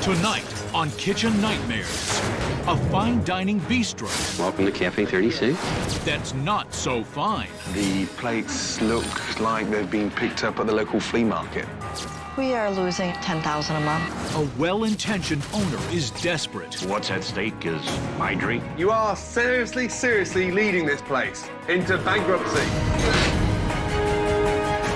Tonight on Kitchen Nightmares, a fine dining bistro Welcome to Cafe 36. that's not so fine. The plates look like they've been picked up at the local flea market. We are losing $10,000 a month. A well-intentioned owner is desperate. What's at stake is my dream. You are seriously leading this place into bankruptcy.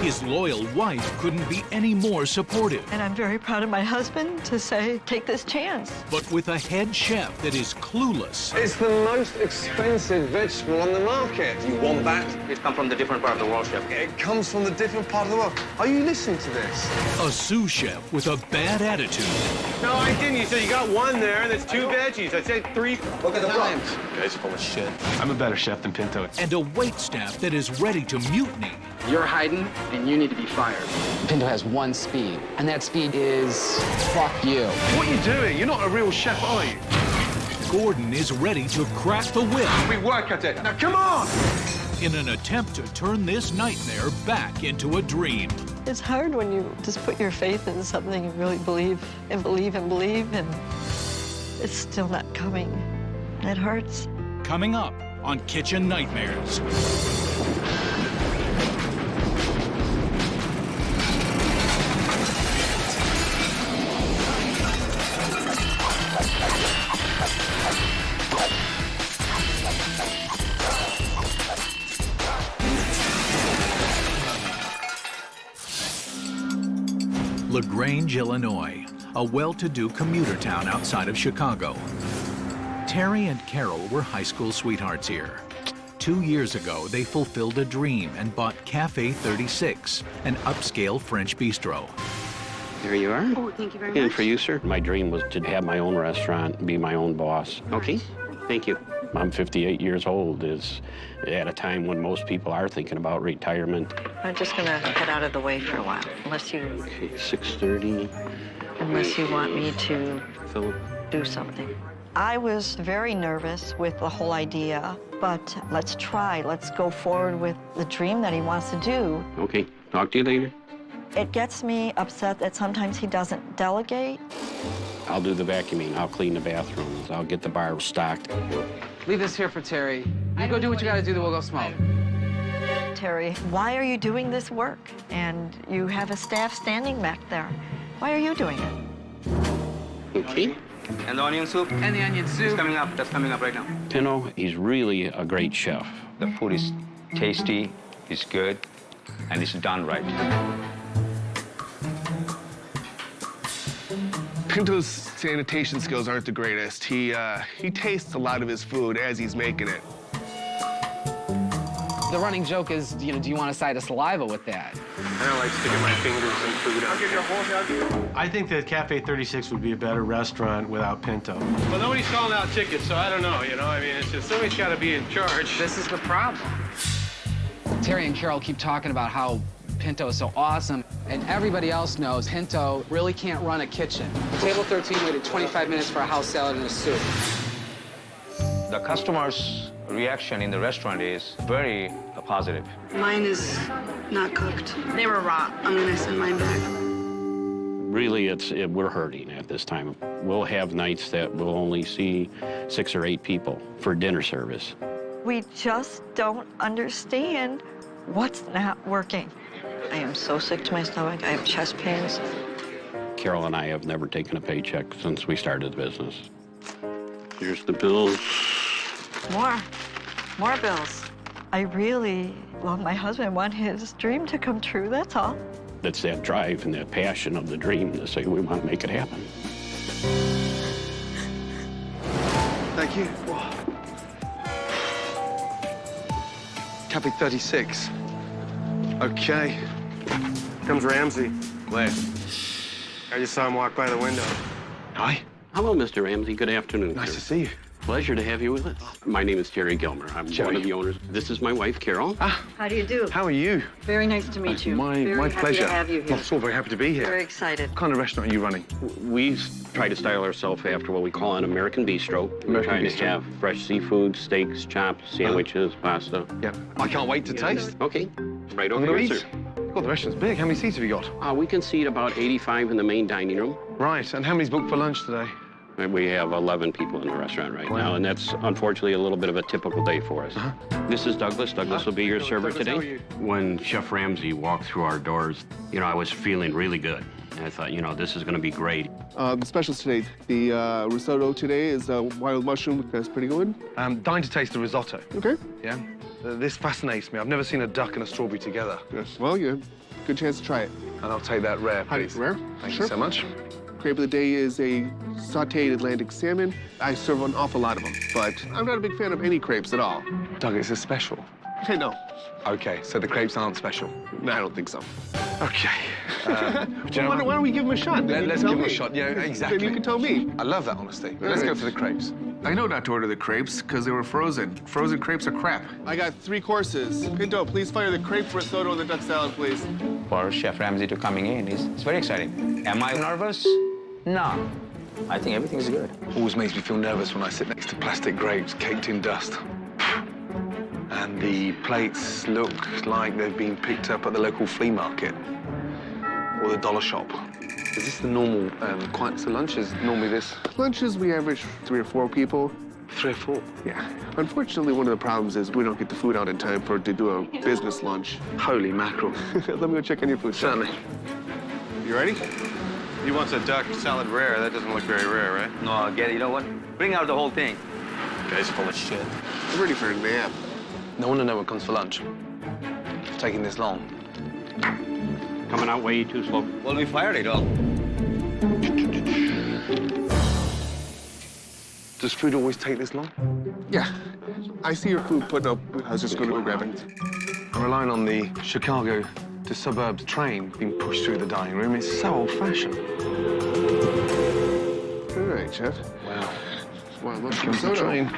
His loyal wife couldn't be any more supportive. And I'm very proud of my husband to say, take this chance. But with a head chef that is clueless, It's the most expensive vegetable on the market. You want that? It's come from the different part of the world, chef. It comes from the different part of the world. Are you listening to this? a sous chef with a bad attitude, No, I didn't. You said you got one there, and it's 2 veggies. I said 3. Look at the times. Guy's full of shit. I'm a better chef than Pinto. and a waitstaff that is ready to mutiny. You're hiding, and you need to be fired. Pinto has one speed, and that speed is fuck you. What are you doing? You're not a real chef, are you? Gordon is ready to crack the whip We work at it. Now, come on! in an attempt to turn this nightmare back into a dream. It's hard when you just put your faith in something you really believe, and it's still not coming. It hurts. Coming up on Kitchen Nightmares. LaGrange, Illinois, a well-to-do commuter town outside of Chicago. Terry and Carol were high school sweethearts here. 2 years ago, they fulfilled a dream and bought Cafe 36, an upscale French bistro. There you are. Oh, thank you very And much. for you, sir? My dream was to have my own restaurant and be my own boss. Okay, thank you. I'm 58 years old, is at a time when most people are thinking about retirement. I'm just gonna head out of the way for a while, unless you Okay, 6:30. want me to Philip. do something. I was very nervous with the whole idea, but let's try. Let's go forward with the dream that he wants to do. Okay, talk to you later. It gets me upset that sometimes he doesn't delegate. I'll do the vacuuming. I'll clean the bathrooms. I'll get the bar stocked. Leave this here for Terry. You go do what you gotta do, then we'll go smoke. Terry, why are you doing this work? And you have a staff standing back there. Why are you doing it? Okay. And the onion soup? And the onion soup. Coming up. That's coming up right now. Pinto, he's really a great chef. The food is tasty, it's good, and it's done right. Pinto's sanitation skills aren't the greatest. He tastes a lot of his food as he's making it. The running joke is, do you want a side of saliva with that? I don't like sticking my fingers in food. I'll give you a whole hug. I think that Cafe 36 would be a better restaurant without Pinto. Well, nobody's calling out tickets, so I don't know, I mean, it's just somebody's got to be in charge. This is the problem. Terry and Carol keep talking about how Pinto is so awesome, and everybody else knows Pinto really can't run a kitchen. Table 13 waited 25 minutes for a house salad and a soup. The customers' reaction in the restaurant is very positive. Mine is not cooked. They were raw. I'm gonna send mine back. Really, we're hurting at this time. We'll have nights that we'll only see 6 or 8 people for dinner service. We just don't understand what's not working. I am so sick to my stomach. I have chest pains. Carol and I have never taken a paycheck since we started the business. Here's the bills. More bills. I really love my husband, want his dream to come true, that's all. It's that drive and that passion of the dream to say we want to make it happen. Thank you. Cafe 36. Okay. Comes Ramsay. Where? I just saw him walk by the window. Hi. Hello, Mr. Ramsay. Good afternoon. Nice sir. to see you. Pleasure to have you with us. My name is Terry Gilmer. I'm Jerry. one of the owners. This is my wife, Carol. How do you do? How are you? Very nice to meet you. My Very pleasure. happy to have you here. I'm so very happy to be here. Very excited. What kind of restaurant are you running? We try to style ourselves after what we call an American bistro. We're American trying bistro. to have fresh seafood, steaks, chops, sandwiches, pasta. Yeah. I can't wait to taste. Okay. Right I'm over gonna here, eat. sir. God, the restaurant's big. How many seats have you got? We can seat about 85 in the main dining room. Right, and how many's booked for lunch today? We have 11 people in the restaurant right now, and that's unfortunately a little bit of a typical day for us. This is Douglas. Douglas will be your server Douglas, how are today. you? When Chef Ramsay walked through our doors, you know, I was feeling really good. And I thought, you know, this is going to be great. The specials today. The risotto today is wild mushroom. That's pretty good. Dying to taste the risotto. Okay. Yeah. This fascinates me. I've never seen a duck and a strawberry together. Yes. Well, you have a good chance to try it. And I'll take that rare, please. Rare? Thank you so much. Crepe of the day is a sautéed Atlantic salmon. I serve an awful lot of them, but I'm not a big fan of any crepes at all. Doug, it's a special. Hey, no. Okay, so the crepes aren't special? No, I don't think so. Okay. Why don't we give them a shot? Let's give them a shot. Yeah, exactly. Then you can tell me. I love that honesty. Let's go for the crepes. I know not to order the crepes because they were frozen. Frozen crepes are crap. I got 3 courses. Pinto, please fire the crepe risotto and the duck salad, please. For Chef Ramsay to coming in, it's very exciting. Am I nervous? No. I think everything's good. Always makes me feel nervous when I sit next to plastic grapes caked in dust. And the plates look like they've been picked up at the local flea market or the dollar shop. Is this the normal, so lunch is normally this? Lunches, we average 3 or 4 people. 3 or 4? Yeah. Unfortunately, one of the problems is we don't get the food out in time to do a business lunch. Holy mackerel. Let me go check on your food. Certainly. You ready? He wants a duck salad rare. That doesn't look very rare, right? No, I'll get it. You know what? Bring out the whole thing. Guy's full of shit. I'm ready for a nap. No one to know what comes for lunch. It's taking this long. Coming out way too slow. Well, we fired it all. Does food always take this long? Yeah. I see your food put up. I was just going to go grab it. I'm relying on the Chicago to suburbs train being pushed through the dining room. It's so old-fashioned. All right, Chef. Wow. Wild mushroom risotto. Train.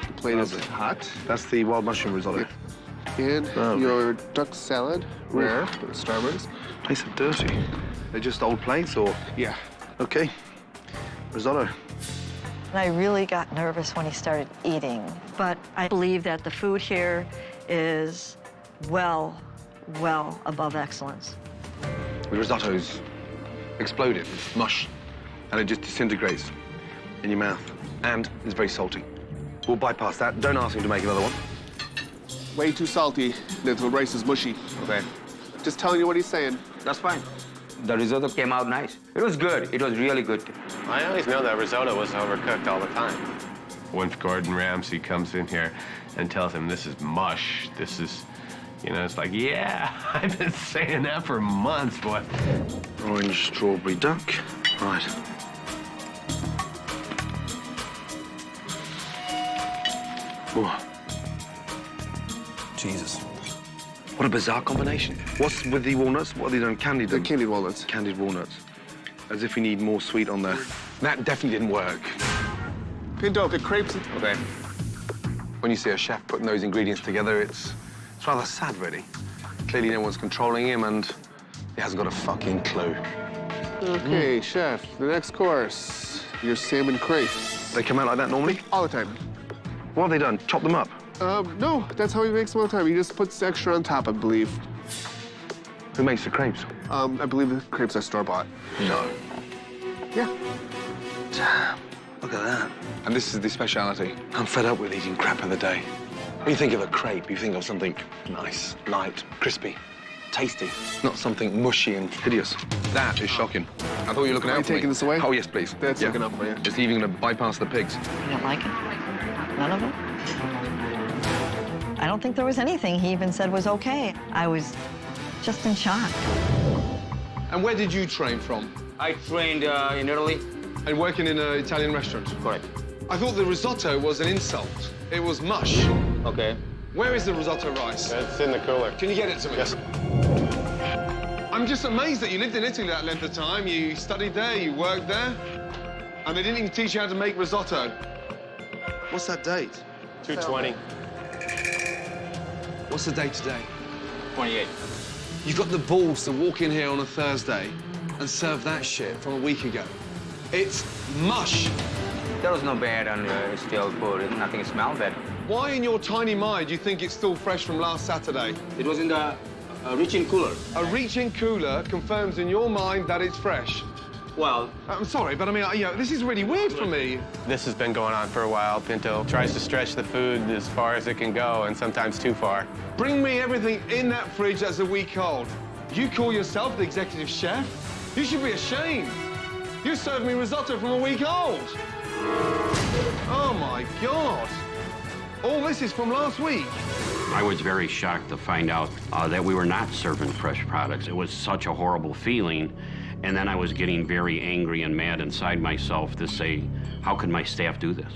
The plate is hot. That's the wild mushroom risotto. And your duck salad, rare, with starbursts. Plates are dirty. They're just old plates, or? Yeah. Okay. Risotto. I really got nervous when he started eating, but I believe that the food here is well above excellence. The risotto's exploded, mush, and it just disintegrates in your mouth, and it's very salty. We'll bypass that. Don't ask him to make another one. Way too salty. The rice is mushy. Okay. Just telling you what he's saying. That's fine. The risotto came out nice. It was good. It was really good. I always know that risotto was overcooked all the time. Once Gordon Ramsay comes in here and tells him this is mush, this is, you know, it's like, yeah, I've been saying that for months, boy. Orange strawberry duck. Right. Oh. Jesus. What a bizarre combination. What's with the walnuts? What are they done? Candied? The candied walnuts. Candied walnuts. As if we need more sweet on there. That definitely didn't work. Pinto, the crepes. Okay. When you see a chef putting those ingredients together, it's rather sad, really. Clearly no one's controlling him, and he hasn't got a fucking clue. Okay, chef, the next course, your salmon crepes. They come out like that normally? All the time. What have they done? Chop them up? No, that's how he makes them all the time. He just puts extra on top, I believe. Who makes the crepes? I believe the crepes are store-bought. No. Yeah. Damn, look at that. And this is the speciality. I'm fed up with eating crap in the day. When you think of a crepe, you think of something nice, light, crispy, tasty, not something mushy and hideous. That is shocking. I thought you were looking out for me. Are you taking this away? Oh, yes, please. That's looking up for you. It's even going to bypass the pigs. You don't like it? None of them? I don't think there was anything he even said was okay. I was just in shock. And where did you train from? I trained in Italy. And working in an Italian restaurant? Correct. I thought the risotto was an insult. It was mush. Okay. Where is the risotto rice? It's in the cooler. Can you get it to me? Yes. I'm just amazed that you lived in Italy that length of time. You studied there, you worked there, and they didn't even teach you how to make risotto. What's that date? 220. What's the date today? 28. You've got the balls to walk in here on a Thursday and serve that shit from a week ago. It's mush. There was no bad on still food. Nothing smelled bad. Why in your tiny mind do you think it's still fresh from last Saturday? It was in the A reach-in cooler. A reach-in cooler confirms in your mind that it's fresh. Well, I'm sorry, but I mean, you know, this is really weird for me. This has been going on for a while. Pinto tries to stretch the food as far as it can go, and sometimes too far. Bring me everything in that fridge that's a week old. You call yourself the executive chef? You should be ashamed. You served me risotto from a week old. Oh, my God. All this is from last week. I was very shocked to find out that we were not serving fresh products. It was such a horrible feeling. And then I was getting very angry and mad inside myself to say, how could my staff do this?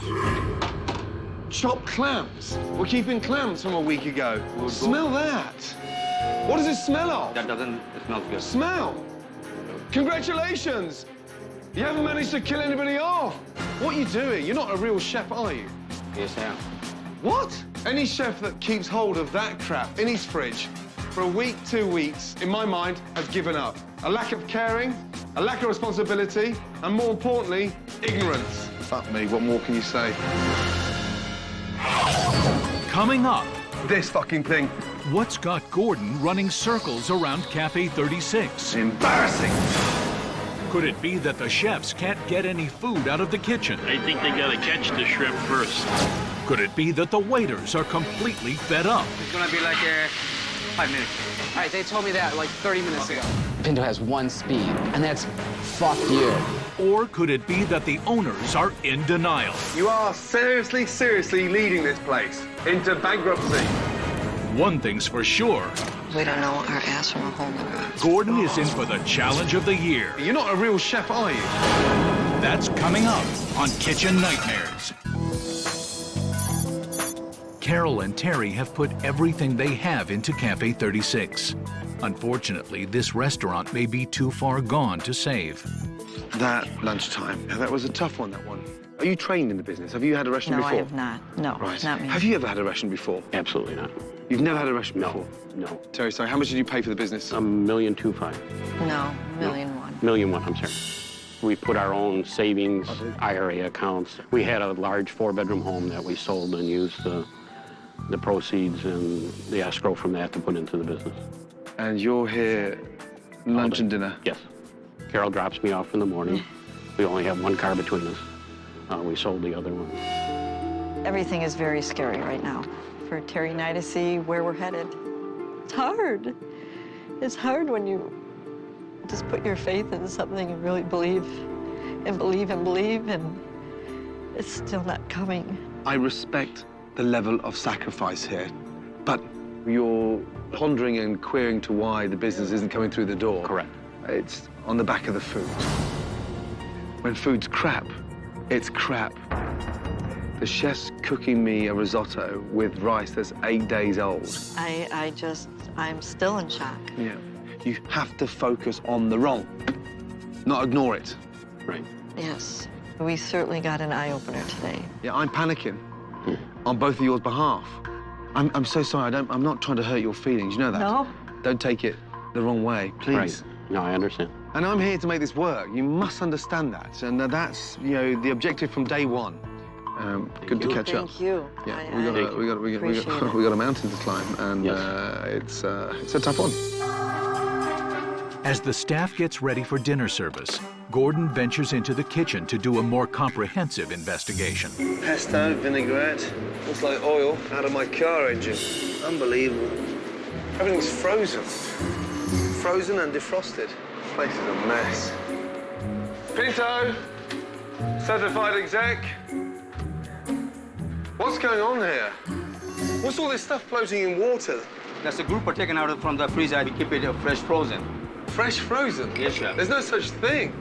Chopped clams. We're keeping clams from a week ago. Smell that. What does it smell of? that doesn't, it smells good. Smell. Congratulations. You haven't managed to kill anybody off. What are you doing? You're not a real chef, are you? Yes, I am. What? Any chef that keeps hold of that crap in his fridge for a week, 2 weeks, in my mind, has given up. A lack of caring, a lack of responsibility, and more importantly, ignorance. Fuck me, what more can you say? Coming up, This fucking thing. what's got Gordon running circles around Cafe 36? Embarrassing. Could it be that the chefs can't get any food out of the kitchen? I think they gotta catch the shrimp first. Could it be that the waiters are completely fed up? It's gonna be like 5 minutes. All right, they told me that like 30 minutes ago. Pinto has one speed, and that's fuck you. Or could it be that the owners are in denial? You are seriously, seriously leading this place into bankruptcy. One thing's for sure, We don't know our ass from a hole in the ground. Gordon is in for the challenge of the year. You're not a real chef, are you? That's coming up on Kitchen Nightmares. Carol and Terry have put everything they have into Cafe 36. Unfortunately, this restaurant may be too far gone to save. That lunchtime, that was a tough one, that one. Are you trained in the business? Have you had a restaurant No, I before? have not. No, Right. not me. Have you ever had a restaurant before? Absolutely not. You've never had a restaurant No, before? no. Terry, sorry, how much did you pay for the business? $1,250,000. No, $1,000,001. $1,000,001, I'm sorry. We put our own savings, IRA accounts. We had a large 4-bedroom home that we sold and used the proceeds and the escrow from that to put into the business. And you're here lunch and dinner? Yes. Carol drops me off in the morning. We only have one car between us. We sold the other one. Everything is very scary right now for Terry and I to see where we're headed. It's hard. It's hard when you just put your faith in something and really believe and believe and believe, and it's still not coming. I respect the level of sacrifice here, but you're pondering and querying to why the business isn't coming through the door. Correct. It's on the back of the food. When food's crap, it's crap. The chef's cooking me a risotto with rice that's 8 days old. I'm still in shock. Yeah. You have to focus on the wrong, not ignore it. Right. Yes, we certainly got an eye-opener today. Yeah, I'm panicking on both of your behalf. I'm so sorry. I'm not trying to hurt your feelings. You know that. No? Don't take it the wrong way, please. Right. No, I understand. And I'm here to make this work. You must understand that. And that's, you know, the objective from day one. Good to catch up. Thank you. Yeah, I appreciate it. we got a mountain to climb, and Yes. it's a tough one. As the staff gets ready for dinner service, Gordon ventures into the kitchen to do a more comprehensive investigation. Pesto, vinaigrette, looks like oil out of my car engine. Unbelievable. Everything's frozen. Frozen and defrosted. This place is a mess. Pinto, certified exec. What's going on here? What's all this stuff floating in water? That's the grouper taken out from the freezer. We keep it fresh frozen. Fresh frozen? Yes, chef. There's no such thing.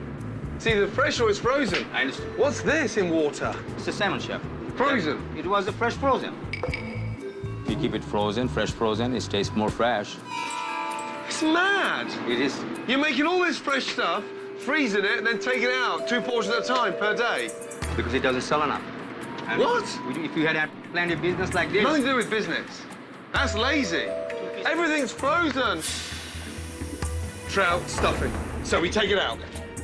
It's either fresh or it's frozen. I understand. What's this in water? It's a salmon, chef. Frozen? It was a fresh frozen. We keep it frozen, fresh frozen. It tastes more fresh. It's mad. It is. You're making all this fresh stuff, freezing it, and then taking it out 2 portions at a time per day. Because it doesn't sell enough. And What? If you had planned a business like this... Nothing to do with business. That's lazy. Everything's frozen. Trout stuffing. So we take it out.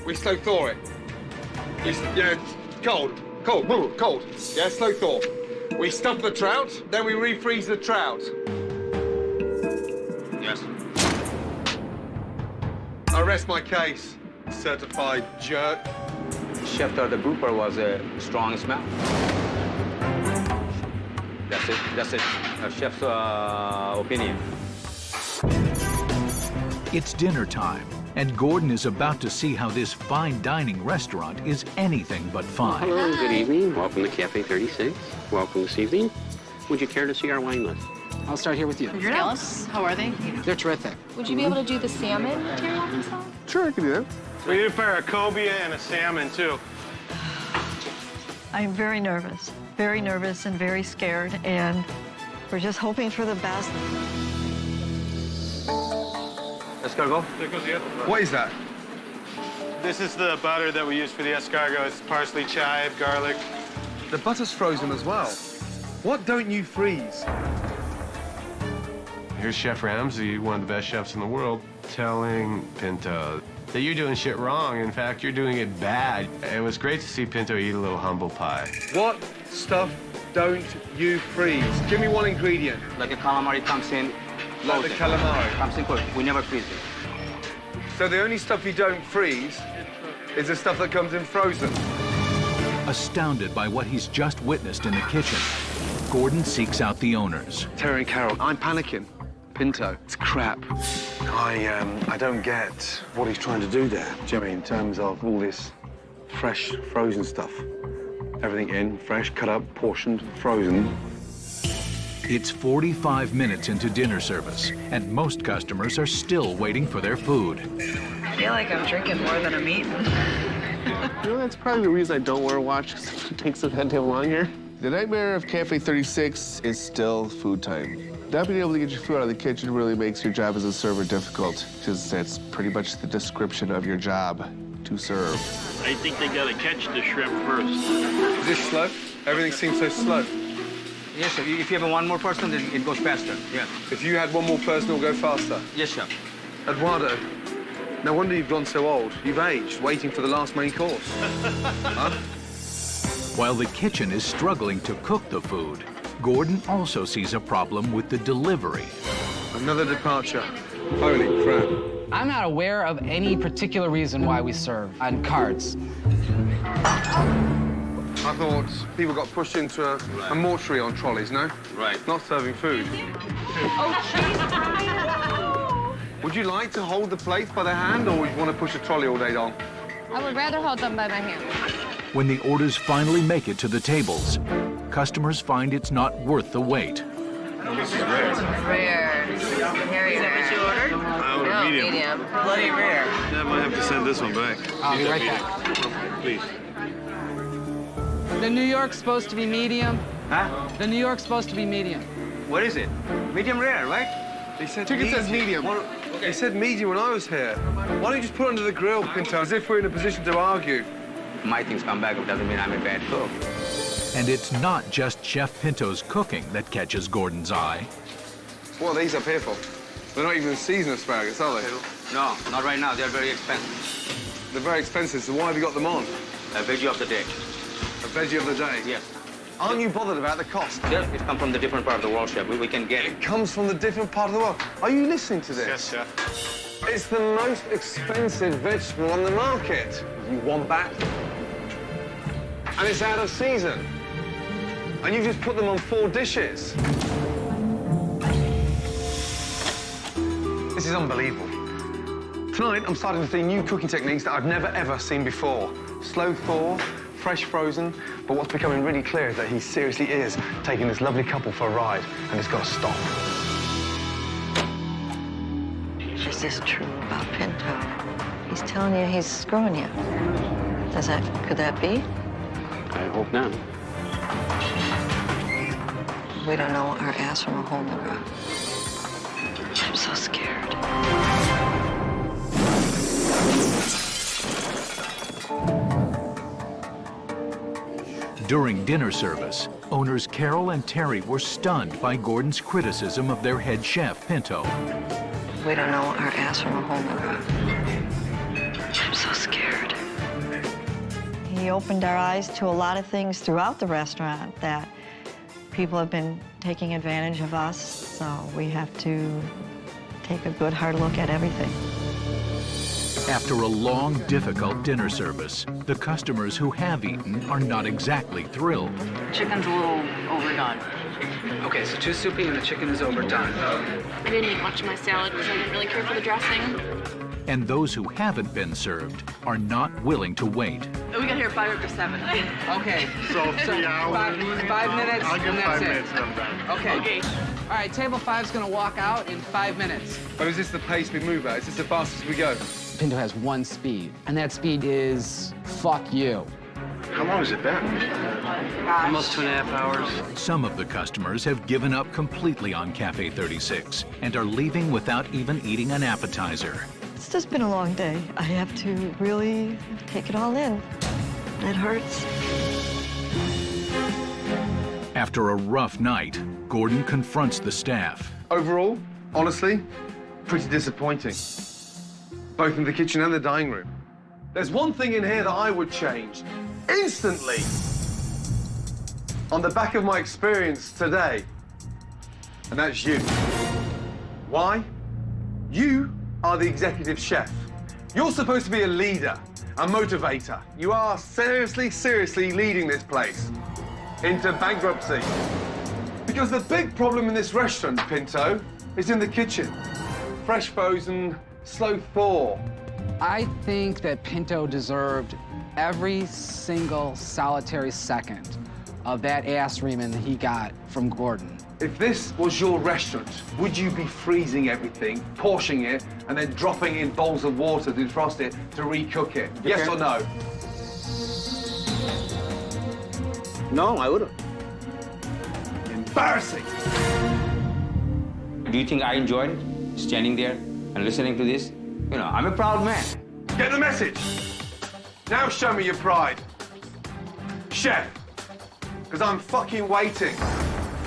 We slow thaw it. Cold. Yeah, slow thaw. We stuff the trout, then we refreeze the trout. Yes. I rest my case, certified jerk. Chef thought the grouper was a strong smell. That's it. That's it. Chef's opinion. It's dinner time, and Gordon is about to see how this fine dining restaurant is anything but fine. Hello, good evening. Welcome to Cafe 36. Welcome this evening. Would you care to see our wine list? I'll start here with you. Scallops, how are they? They're terrific. Would you be able to do the salmon teriyaki sauce? Sure, I can do that. We need a pair of cobia and a salmon, too. I'm very nervous and very scared, and we're just hoping for the best. Escargot? What is that? This is the butter that we use for the escargot. It's parsley, chive, garlic. The butter's frozen as well. What don't you freeze? Here's Chef Ramsay, one of the best chefs in the world, telling Pinto that you're doing shit wrong. In fact, you're doing it bad. It was great to see Pinto eat a little humble pie. What stuff don't you freeze? Give me one ingredient. Like a calamari comes in. Like the calamari. Comes in quick. We never freeze it. So the only stuff you don't freeze is the stuff that comes in frozen. Astounded by what he's just witnessed in the kitchen, Gordon seeks out the owners. Terry and Carol, I'm panicking. Pinto, it's crap. I don't get what he's trying to do there, Jimmy, in terms of all this fresh, frozen stuff. Everything in, fresh, cut up, portioned, frozen. It's 45 minutes into dinner service, and most customers are still waiting for their food. I feel like I'm drinking more than I'm eating. You know, that's probably the reason I don't wear a watch, because it takes a goddamn longer. The nightmare of Cafe 36 is still food time. Not being able to get your food out of the kitchen really makes your job as a server difficult, because that's pretty much the description of your job, to serve. I think they gotta catch the shrimp first. Is this slow? Everything seems so slow. Yes, chef. If you have one more person, then it goes faster. Yeah. If you had one more person, it'll go faster. Yes, chef. Eduardo, no wonder you've gone so old. You've aged, waiting for the last main course. Huh? While the kitchen is struggling to cook the food, Gordon also sees a problem with the delivery. Another departure. Holy crap. I'm not aware of any particular reason why we serve on cards. I thought people got pushed into a mortuary on trolleys, no? Right. Not serving food. Would you like to hold the plates by the hand, or would you want to push a trolley all day long? I would rather hold them by my hand. When the orders finally make it to the tables, customers find it's not worth the wait. Rare. Very rare. Is that what you ordered? I ordered medium. Bloody rare. I might have to send this one back. I'll be right back. Please. The New York's supposed to be medium. Huh? The New York's supposed to be medium. What is it? Medium rare, right? He said Chicken says medium. He said medium when I was here. Why don't you just put it under the grill, Pinto, as if we're in a position to argue? My things come back, it doesn't mean I'm a bad cook. And it's not just Chef Pinto's cooking that catches Gordon's eye. What are these up here for? They're not even seasoned asparagus, are they? No, not right now. They're very expensive. They're very expensive, so why have you got them on? A veggie of the day. A veggie of the day? Yes. Aren't you bothered about the cost? Yeah, it comes from the different part of the world, chef. We can get it. It comes from the different part of the world. Are you listening to this? Yes, chef. It's the most expensive vegetable on the market. You want that? And it's out of season. And you just put them on 4 dishes. This is unbelievable. Tonight, I'm starting to see new cooking techniques that I've never, ever seen before. Slow thaw, fresh frozen, but what's becoming really clear is that he seriously is taking this lovely couple for a ride, and it's got to stop. Is this true about Pinto? He's telling you he's screwing you. Could that be? I hope not. We don't know our ass from a hole in the ground. I'm so scared. During dinner service, owners Carol and Terry were stunned by Gordon's criticism of their head chef, Pinto. We don't know our ass from a hole in the ground. I'm so scared. He opened our eyes to a lot of things throughout the restaurant that people have been taking advantage of us, so we have to take a good hard look at everything. After a long, difficult dinner service, the customers who have eaten are not exactly thrilled. Chicken's a little overdone. Okay, so too soupy and the chicken is overdone. I didn't eat much of my salad because I didn't really care for the dressing. And those who haven't been served are not willing to wait. We got here 5 after 7. Okay. So 3 hours. 5 minutes, I'll give and 5 that's it. minutes and I'm done. Okay. All right, table 5's gonna walk out in 5 minutes. Or is this the pace we move at? Is this the fastest we go? Pinto has one speed, and that speed is fuck you. How long has it been? Almost 2.5 hours. Some of the customers have given up completely on Cafe 36 and are leaving without even eating an appetizer. It's just been a long day. I have to really take it all in. It hurts. After a rough night, Gordon confronts the staff. Overall, honestly, pretty disappointing. Both in the kitchen and the dining room. There's one thing in here that I would change instantly. On the back of my experience today, and that's you. Why? You are the executive chef. You're supposed to be a leader, a motivator. You are seriously leading this place into bankruptcy. Because the big problem in this restaurant, Pinto, is in the kitchen. Fresh frozen, slow thaw. I think that Pinto deserved every single solitary second of that ass reaming that he got from Gordon. If this was your restaurant, would you be freezing everything, portioning it, and then dropping in bowls of water to defrost it to recook it? Yes or no? No, I wouldn't. Embarrassing. Do you think I enjoyed standing there and listening to this? You know, I'm a proud man. Get the message. Now show me your pride. Chef, because I'm fucking waiting.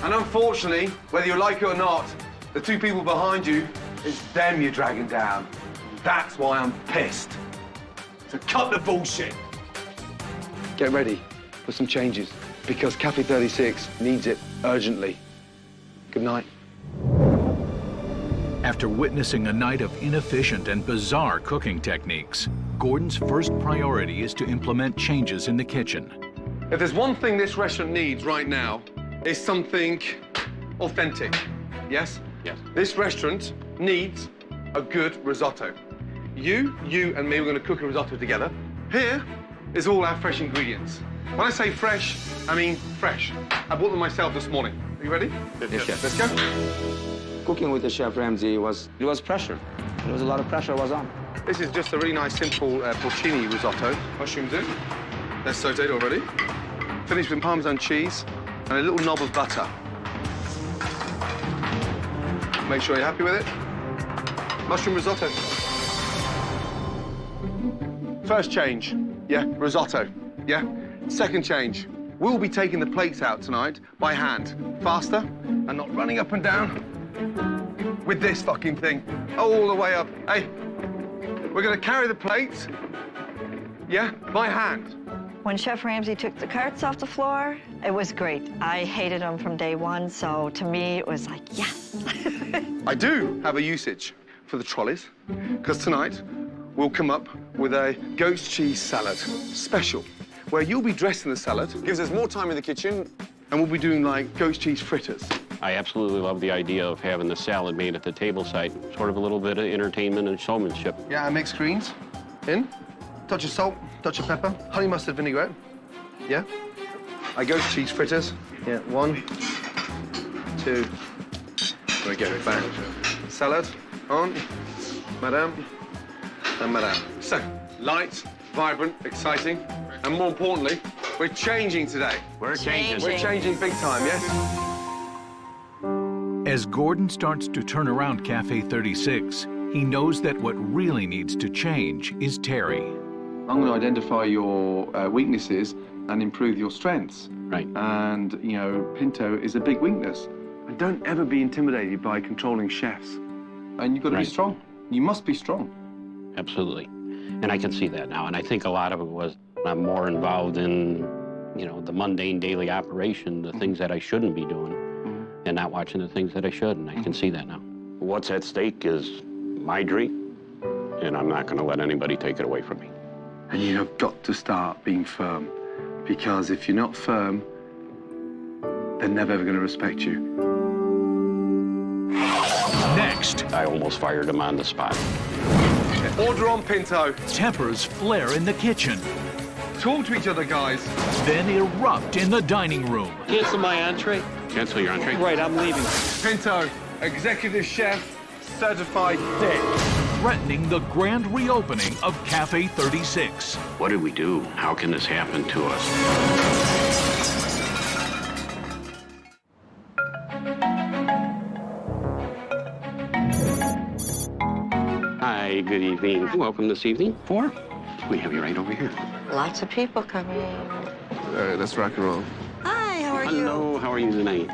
And unfortunately, whether you like it or not, the two people behind you, it's them you're dragging down. That's why I'm pissed. So cut the bullshit. Get ready for some changes, because Cafe 36 needs it urgently. Good night. After witnessing a night of inefficient and bizarre cooking techniques, Gordon's first priority is to implement changes in the kitchen. If there's one thing this restaurant needs right now, it's something authentic. Yes? Yes. This restaurant needs a good risotto. You, and me, we're going to cook a risotto together. Here is all our fresh ingredients. When I say fresh, I mean fresh. I bought them myself this morning. Are you ready? Yes, chef. Let's go. Cooking with the chef Ramsay it was pressure. There was a lot of pressure was on. This is just a really nice, simple porcini risotto. Mushrooms in. They're sauteed already. Finished with Parmesan cheese and a little knob of butter. Make sure you're happy with it. Mushroom risotto. First change, yeah, risotto, yeah. Second change, we'll be taking the plates out tonight by hand, faster, and not running up and down with this fucking thing all the way up. Hey, we're gonna carry the plates, yeah, by hand. When Chef Ramsay took the carts off the floor, it was great. I hated them from day one, so to me, it was like, yes. I do have a usage for the trolleys, because tonight we'll come up with a goat's cheese salad special, where you'll be dressing the salad, gives us more time in the kitchen, and we'll be doing like goat's cheese fritters. I absolutely love the idea of having the salad made at the table site. Sort of a little bit of entertainment and showmanship. Yeah, I mix greens in, touch of salt, touch of pepper, honey mustard vinaigrette. Yeah. I goat's cheese fritters. Yeah, 1, 2. There we go, bang. Salad on, madame, and madame. So, light, vibrant, exciting, and more importantly, we're changing today. We're changing. We're changing big time, yes? As Gordon starts to turn around Cafe 36, he knows that what really needs to change is Terry. I'm going to identify your weaknesses and improve your strengths. Right. And, you know, Pinto is a big weakness. And don't ever be intimidated by controlling chefs. And you've got to be strong. You must be strong. Absolutely. And I can see that now. And I think a lot of it was I'm more involved in, you know, the mundane daily operation, the things that I shouldn't be doing, and not watching the things that I should. And I can see that now. What's at stake is my dream, and I'm not going to let anybody take it away from me. And you have got to start being firm, because if you're not firm, they're never ever going to respect you. Next, I almost fired him on the spot. Order on, Pinto. tempers flare in the kitchen, Talk to each other, guys. then erupt in the dining room. Cancel my entree. Cancel your entree? Right, I'm leaving. Pinto, executive chef, certified dick. Threatening the grand reopening of Cafe 36. What did we do? How can this happen to us? Hi, good evening. Welcome this evening. We have you right over here. Lots of people coming. All right, let's rock and roll. Hi, how are you? Hello, how are you tonight?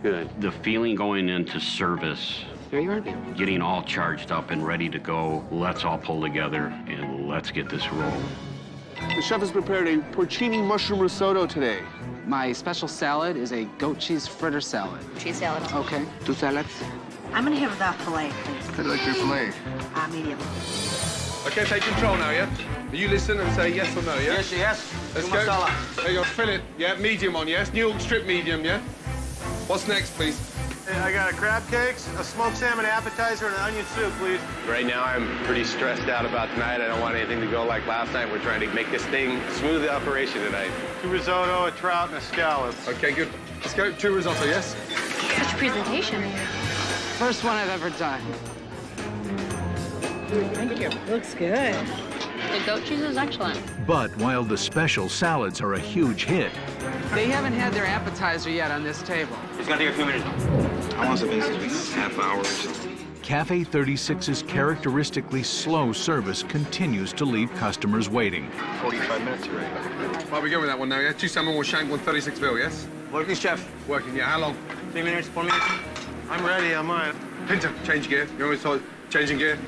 Good. The feeling going into service, there you are there. Getting all charged up and ready to go. Let's all pull together and let's get this rolling. The chef has prepared a porcini mushroom risotto today. My special salad is a goat cheese fritter salad. Cheese salad. Okay. 2 salads. I'm gonna have the filet, please. How do you like your filet? Medium. Okay, take control now, yeah? You listen and say yes or no, yeah? Yes. Let's go. There you go, fill it. Yeah, medium on, yes? New York strip medium, yeah? What's next, please? I got a crab cakes, a smoked salmon appetizer, and an onion soup, please. Right now, I'm pretty stressed out about tonight. I don't want anything to go like last night. We're trying to make this thing smooth operation tonight. 2 risotto, a trout, and a scallop. Okay, good. Let's go. 2 risotto, yes? Such presentation. First one I've ever done. Thank you. Looks good. The goat cheese is excellent. But while the special salads are a huge hit, They haven't had their appetizer yet on this table. It's gonna take a few minutes. I want something half hour or something. Cafe 36's characteristically slow service continues to leave customers waiting. 45 minutes already. Right, we go with that one now, yeah? 2 salmon, 1 shank, 1 36 bill, yes? Working, chef. Working, yeah. How long? 3 minutes, 4 minutes. I'm ready, I'm on it. Pinto, change gear. You always told changing gear?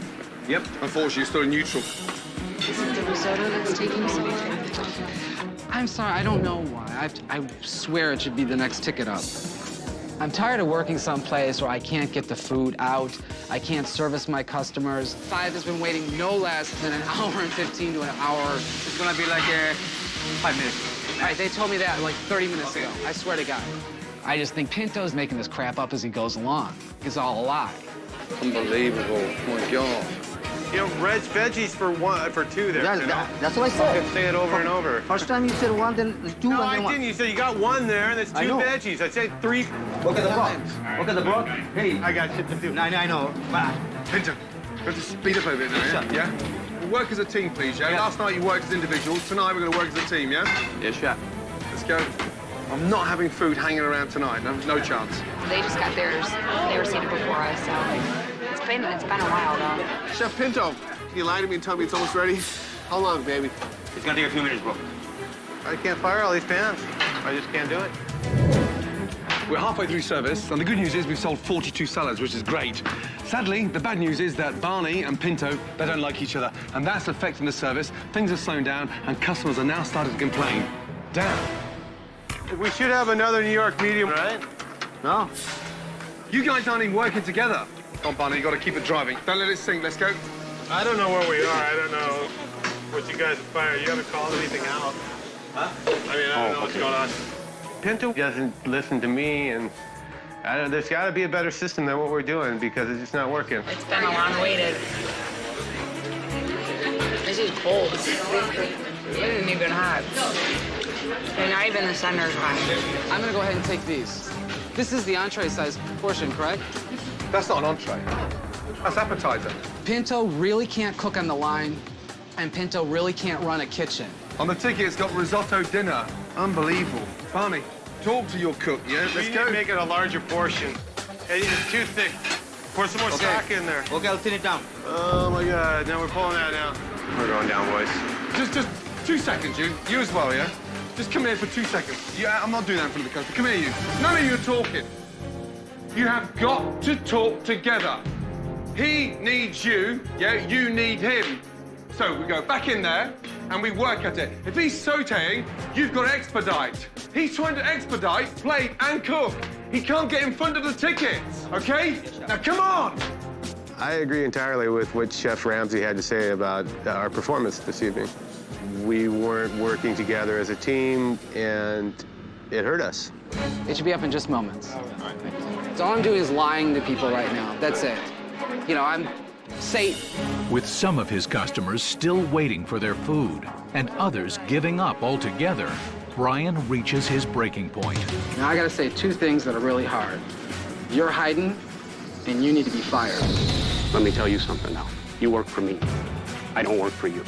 Yep. Unfortunately, you're still in neutral. Is it the risotto that's taking so long? I'm sorry, I don't know why. I swear it should be the next ticket up. I'm tired of working someplace where I can't get the food out, I can't service my customers. 5 has been waiting no less than an hour and 15 to an hour. It's gonna be like 5 minutes. All right, they told me that like 30 minutes ago. I swear to God. I just think Pinto's making this crap up as he goes along. It's all a lie. Unbelievable. Oh, my God. You know, veggies for 2 there. That's what I said. Say it over and over. First time you said 1, then 2, No, and I then 1. didn't. You said you got 1 there, and it's 2 I know. veggies. I said 3. Look at the broth. Look at the broth. Hey. I got shit to do. I know. Pinto, we have to speed up a bit now, yeah? Yeah? We'll work as a team, please, yeah? Last night you worked as individuals. Tonight we're going to work as a team, yeah? Yes, chef. Let's go. I'm not having food hanging around tonight. No chance. They just got theirs. They were seated before us, so it's been a while though. Chef Pinto, can you lie to me and tell me it's almost ready? How long, baby? It's gonna take a few minutes, bro. I can't fire all these pans. I just can't do it. We're halfway through service, and the good news is we've sold 42 salads, which is great. Sadly, the bad news is that Barney and Pinto, they don't like each other, and that's affecting the service. Things are slowing down, and customers are now starting to complain. Damn. We should have another New York medium, right? No. You guys aren't even working together. Come on, Barney, you got to keep it driving. Don't let it sink. Let's go. I don't know where we are. I don't know what you guys have fired. You haven't called anything out. Huh? I mean, I don't know what's going on. Pinto doesn't listen to me, and there's got to be a better system than what we're doing because it's just not working. It's been a long waited. This is cold. It isn't even hot. And not even the center's hot. I'm gonna go ahead and take these. This is the entree size portion, correct? That's not an entree. That's appetizer. Pinto really can't cook on the line, and Pinto really can't run a kitchen. On the ticket, it's got risotto dinner. Unbelievable. Barney, talk to your cook, yeah? We need to make it a larger portion. It's too thick. Pour some more stock in there. Okay, I'll thin it down. Oh, my God. Now we're pulling that down. We're going down, boys. Just 2 seconds, you. You as well, yeah? Just come here for 2 seconds. Yeah, I'm not doing that in front of the customer. Come here, you. None of you are talking. You have got to talk together. He needs you, yeah? You need him. So we go back in there and we work at it. If he's sauteing, you've got to expedite. He's trying to expedite, plate and cook. He can't get in front of the tickets, okay? Now, come on. I agree entirely with what Chef Ramsay had to say about our performance this evening. We weren't working together as a team, and it hurt us. It should be up in just moments. So all I'm doing is lying to people right now. That's it. You know, I'm Satan. With some of his customers still waiting for their food and others giving up altogether, Brian reaches his breaking point. Now I gotta say two things that are really hard. You're hiding, and you need to be fired. Let me tell you something now. You work for me. I don't work for you.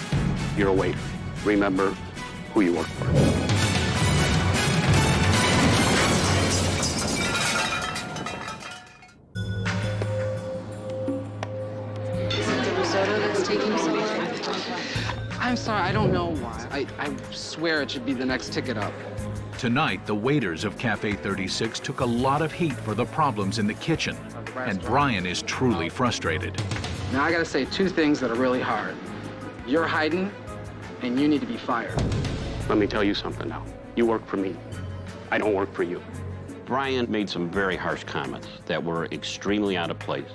You're a waiter. Remember who you work for. I'm sorry, I don't know why. I swear it should be the next ticket up. Tonight, the waiters of Cafe 36 took a lot of heat for the problems in the kitchen, and Brian is truly frustrated. Now I gotta say two things that are really hard. You're hiding, and you need to be fired. Let me tell you something now. You work for me. I don't work for you. Brian made some very harsh comments that were extremely out of place,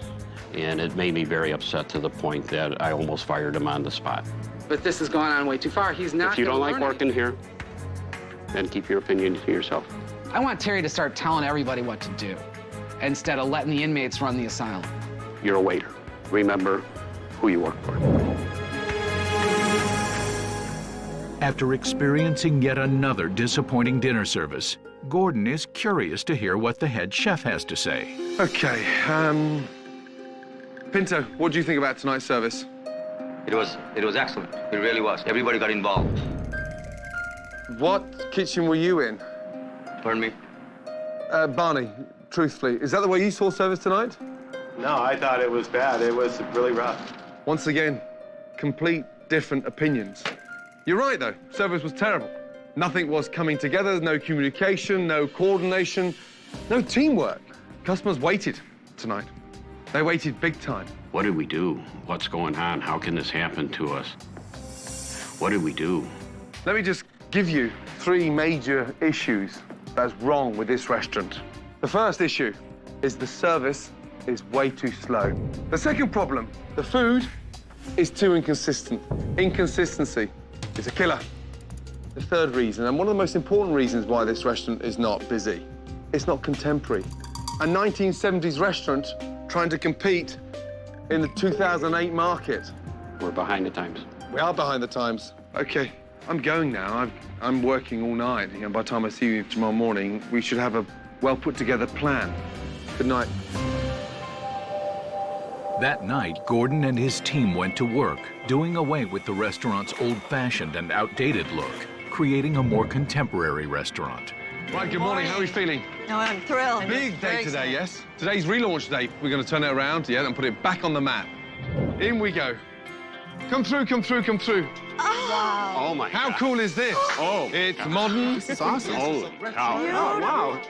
and it made me very upset to the point that I almost fired him on the spot. But this has gone on way too far. He's not. If you don't like learning. working here, then keep your opinion to yourself. I want Terry to start telling everybody what to do, instead of letting the inmates run the asylum. You're a waiter. Remember who you work for. After experiencing yet another disappointing dinner service, Gordon is curious to hear what the head chef has to say. Okay, Pinto, what do you think about tonight's service? It was excellent. It really was. Everybody got involved. What kitchen were you in? Pardon me? Barney, truthfully, is that the way you saw service tonight? No, I thought it was bad. It was really rough. Once again, complete different opinions. You're right, though. Service was terrible. Nothing was coming together, no communication, no coordination, no teamwork. Customers waited tonight. They waited big time. What did we do? What's going on? How can this happen to us? What did we do? Let me just give you 3 major issues that's wrong with this restaurant. The first issue is the service is way too slow. The second problem, the food is too inconsistent. Inconsistency is a killer. The third reason, and one of the most important reasons why this restaurant is not busy, it's not contemporary. A 1970s restaurant trying to compete in the 2008 market. We're behind the times. We are behind the times. Okay, I'm going now. I'm working all night. You know, by the time I see you tomorrow morning, we should have a well put together plan. Good night. That night, Gordon and his team went to work, doing away with the restaurant's old-fashioned and outdated look, creating a more contemporary restaurant. Right, good morning. How are we feeling? No, I'm thrilled. Big day today, yes? Today's relaunch day. We're going to turn it around, yeah, and put it back on the map. In we go. Come through, come through, come through. Wow. Oh, my How God. cool is this? Oh. It's modern. This is awesome. Holy cow. Oh, wow.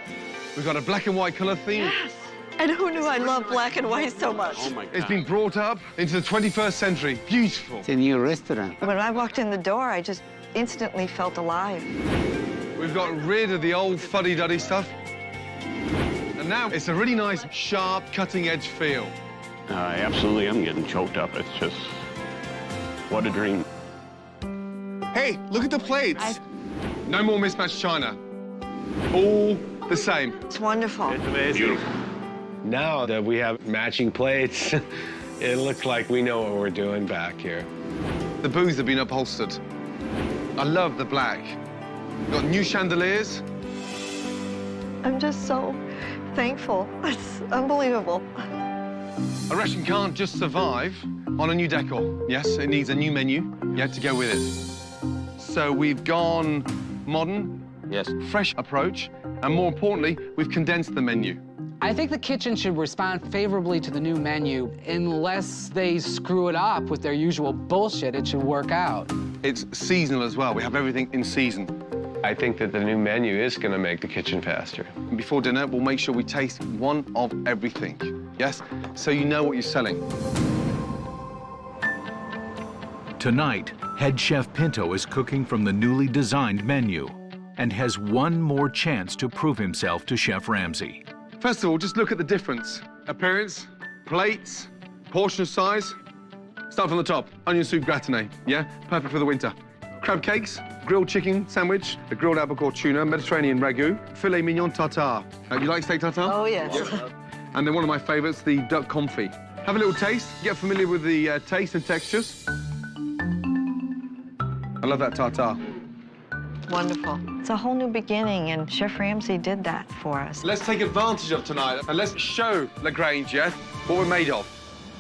We've got a black and white colour theme. Yes. And who knew I love black and white so much? Oh, my God. It's been brought up into the 21st century. Beautiful. It's a new restaurant. When I walked in the door, I just instantly felt alive. We've got rid of the old fuddy-duddy stuff. And now it's a really nice, sharp, cutting-edge feel. Absolutely, I'm getting choked up. It's just, what a dream. Hey, look at the plates. No more mismatched china. All the same. It's wonderful. It's amazing. Beautiful. Now that we have matching plates, it looks like we know what we're doing back here. The booths have been upholstered. I love the black. We've got new chandeliers. I'm just so thankful. It's unbelievable. A restaurant can't just survive on a new decor. Yes, it needs a new menu, yeah, to go with it. So we've gone modern, Yes. fresh approach, and more importantly, we've condensed the menu. I think the kitchen should respond favorably to the new menu. Unless they screw it up with their usual bullshit, it should work out. It's seasonal as well. We have everything in season. I think that the new menu is going to make the kitchen faster. And before dinner, we'll make sure we taste one of everything. Yes? So you know what you're selling. Tonight, head chef Pinto is cooking from the newly designed menu and has one more chance to prove himself to Chef Ramsay. First of all, just look at the difference. Appearance, plates, Portion size, start from the top. Onion soup gratinate, yeah? Perfect for the winter. Crab cakes, grilled chicken sandwich, the grilled albacore tuna, Mediterranean ragu, filet mignon tartare. You like steak tartare? Oh, yes. And then one of my favorites, the duck confit. Have a little taste, get familiar with the taste and textures. I love that tartare. Wonderful. It's a whole new beginning, and Chef Ramsay did that for us. Let's take advantage of tonight, and let's show LaGrange, yeah, what we're made of.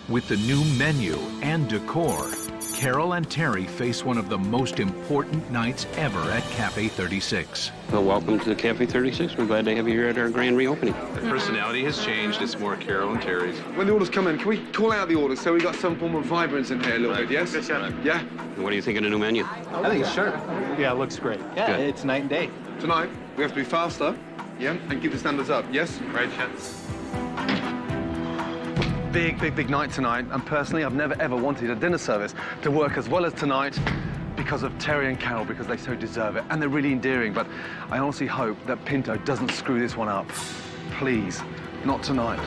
With the new menu and decor, Carol and Terry face one of the most important nights ever at Cafe 36. Well, welcome to the Cafe 36. We're glad to have you here at our grand reopening. The personality has changed. It's more Carol and Terry's. When the orders come in, can we call out the orders so we got some form of vibrance in here a little bit, yes? Yeah? What do you think of the new menu? I think it's sharp. Yeah, it looks great. Yeah, Good. It's night and day. Tonight, we have to be faster, yeah, and keep the standards up, yes? Right, Chef? Big, big, big night tonight, and personally, I've never, ever wanted a dinner service to work as well as tonight because of Terry and Carol, because they so deserve it, and they're really endearing, but I honestly hope that Pinto doesn't screw this one up. Please, not tonight.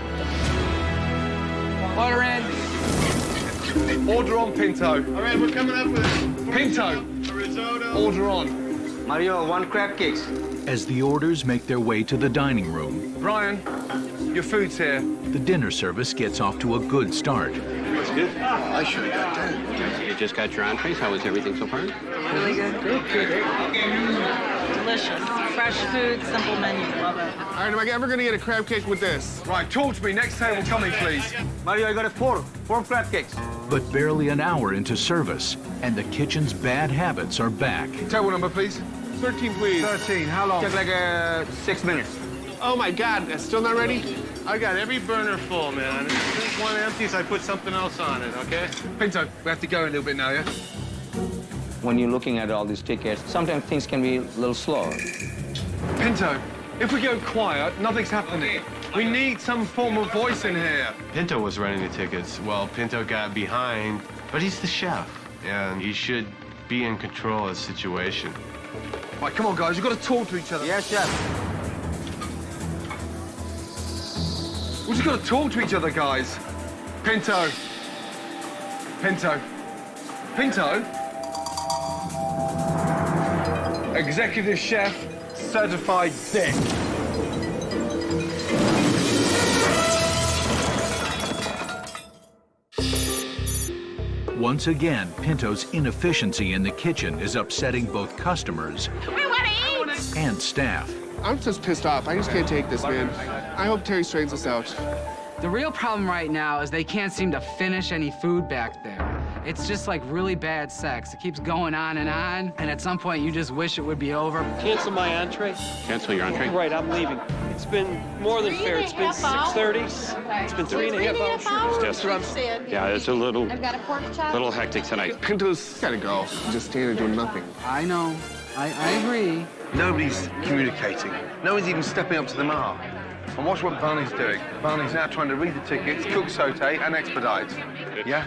Order in. Order on, Pinto. All right, we're coming up with Pinto, a risotto. order on. Mario, 1 crab cakes. As the orders make their way to the dining room, Brian, your food's here. the dinner service gets off to a good start. That's good. I should have got that. You just got your entrees. How was everything so far? Really good. Delicious. Fresh food, simple menu. Love it. All right, am I ever gonna get a crab cake with this? Right, talk to me. Next table coming, please. Mario, I got 4 crab cakes. But barely an hour into service, and the kitchen's bad habits are back. Table number, please. 13, please. 13, how long? Took like 6 minutes. Oh my God, it's still not ready? I got every burner full, man. If one empties, I put something else on it, okay? Pinto, we have to go a little bit now, yeah? When you're looking at all these tickets, sometimes things can be a little slower. Pinto, if we go quiet, nothing's happening. We need some form of voice in here. Pinto was running the tickets. Well, Pinto got behind, but he's the chef, and he should be in control of the situation. Right, come on, guys, you've got to talk to each other. Yes, chef. We just got to talk to each other, guys. Pinto. Pinto. Pinto? Executive chef, certified dick. Once again, Pinto's inefficiency in the kitchen is upsetting both customers and staff. I'm just pissed off. I just can't take this, man. I hope Terry straightens us out. The real problem right now is they can't seem to finish any food back there. It's just like really bad sex. It keeps going on, and at some point you just wish it would be over. Cancel my entree. Cancel your entree? Right, I'm leaving. It's been more than fair. It's been 6:30. It's been 3.5 hours. Yes, yeah, it's a little hectic tonight. Pinto's gotta go. Just standing there doing nothing. I know. I agree. Nobody's communicating. No one's even stepping up to the mark. And watch what Barney's doing. Barney's now trying to read the tickets, cook, saute, and expedite. Yeah?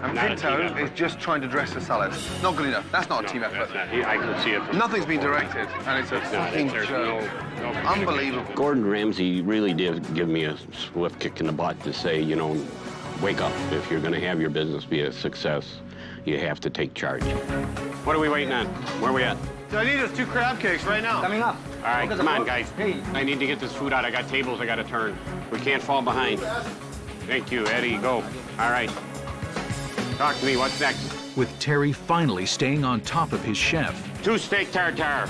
And Not a Pinto team effort. is just trying to dress the salad. Not good enough. That's not a team effort. I can see it. Nothing's been directed, and it's a fucking joke. Unbelievable. Gordon Ramsay really did give me a swift kick in the butt to say, you know, wake up. If you're going to have your business be a success, you have to take charge. What are we waiting on? Where are we at? So I need us 2 crab cakes right now. Coming up. All right, come on, guys. I need to get this food out. I got tables I got to turn. We can't fall behind. Thank you, Eddie. Go. All right. Talk to me. What's next? With Terry finally staying on top of his chef, 2 steak tartare,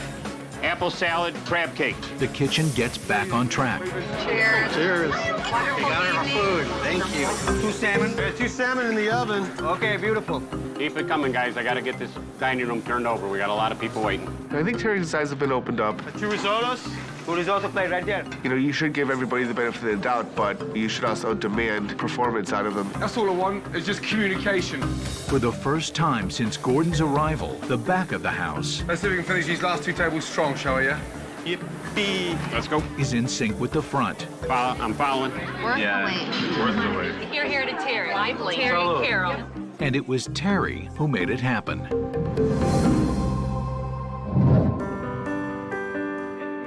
apple salad, crab cake. the kitchen gets back on track. Cheers. Cheers. We got our food. Thank you. 2 salmon. There's 2 salmon in the oven. Okay, beautiful. Keep it coming, guys. I got to get this dining room turned over. We got a lot of people waiting. I think Terry's eyes have been opened up. 2 risottos. 2 risotto plate right there. You know, you should give everybody the benefit of the doubt, but you should also demand performance out of them. That's all I want, is just communication. For the first time since Gordon's arrival, the back of the house Let's see if we can finish these last 2 tables strong, shall we, yeah? Yippee. Let's go. is in sync with the front. I'm following. Worth the wait. Worth the wait. Here to Terry. Lively. Terry and Carol. And it was Terry who made it happen.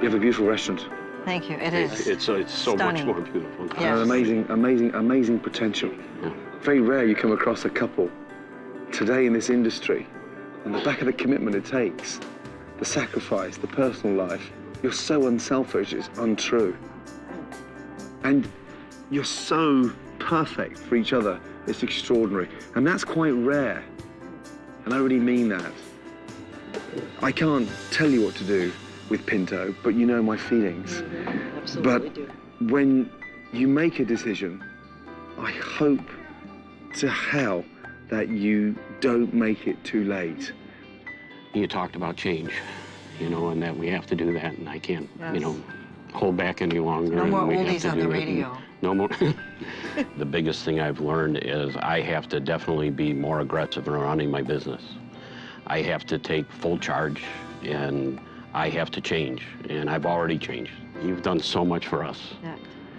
You have a beautiful restaurant. Thank you. It is. It's so much Stunning. more beautiful. Yes. Amazing potential. Yeah. Very rare you come across a couple today in this industry, on the back of the commitment it takes, the sacrifice, the personal life. You're so unselfish, it's untrue. And you're so perfect for each other, it's extraordinary. And that's quite rare. And I really mean that. I can't tell you what to do with Pinto, but you know my feelings. Absolutely but do. When you make a decision, I hope to hell that you don't make it too late. You talked about change, you know, and that we have to do that, and I can't, Yes. you know, hold back any longer. No and more we have oldies to on do the it, radio. and no more. The biggest thing I've learned is I have to definitely be more aggressive in running my business. I have to take full charge, and I have to change, and I've already changed. You've done so much for us. Yeah.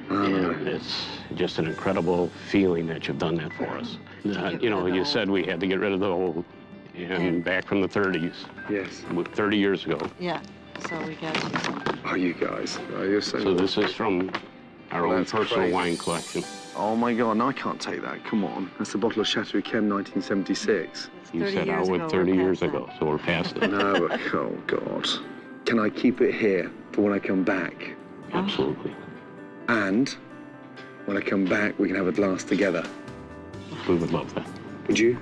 And it's just an incredible feeling that you've done that for us. You know, you said we had to get rid of the old, and back from the 30s. Yes. 30 years ago. Yeah, so we got you. Oh, you guys. Oh, you're so this is from our own personal crazy. wine collection. Oh, my God. No, I can't take that. Come on. That's a bottle of Chateau Yquem 1976. You said I would 30 years ago, so we're past it. No, but, oh, God. Can I keep it here for when I come back? Absolutely. And when I come back, we can have a glass together. We would love that. Would you?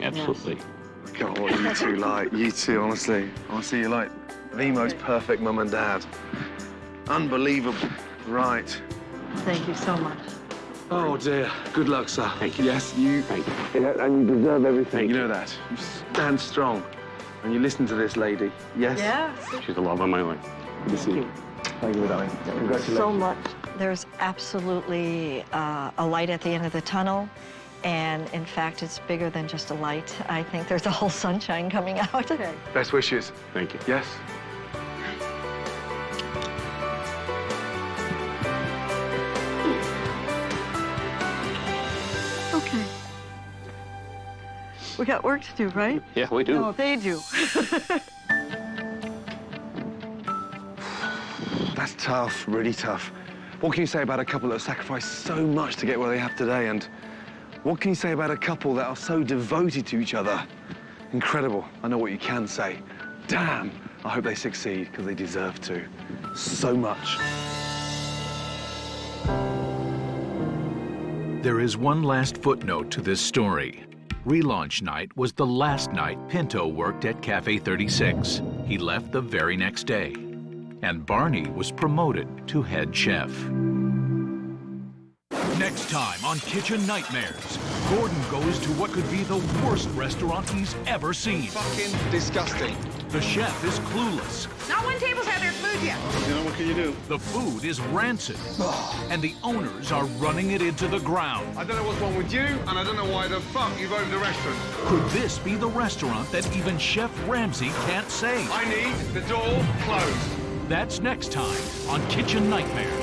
Absolutely. God, what you two like. You two, honestly. Honestly, you're like the most perfect mum and dad. Unbelievable. Right. Thank you so much. Oh, dear. Good luck, sir. Thank you. Yes, you... Thank you. Yeah, and you deserve everything. You know that. You stand strong. And you listen to this lady. Yes? Yes. She's the love of my life. Good to see you. Thank you, darling. Congratulations. So much. There's absolutely a light at the end of the tunnel. And in fact, it's bigger than just a light. I think there's a whole sunshine coming out. Best wishes. Thank you. Yes? Okay. We got work to do, right? Yeah, we do. No, they do. That's tough, really tough. What can you say about a couple that sacrificed so much to get where they have today? And what can you say about a couple that are so devoted to each other? Incredible. I know what you can say. Damn. I hope they succeed, because they deserve to. So much. There is one last footnote to this story. Relaunch night was the last night Pinto worked at Cafe 36. He left the very next day. And Barney was promoted to head chef. Next time on Kitchen Nightmares, Gordon goes to what could be the worst restaurant he's ever seen. Fucking disgusting. The chef is clueless. Not when tables have their food yet. You know, what can you do? The food is rancid. And the owners are running it into the ground. I don't know what's wrong with you, and I don't know why the fuck you've opened a restaurant. Could this be the restaurant that even Chef Ramsay can't save? I need the door closed. That's next time on Kitchen Nightmares.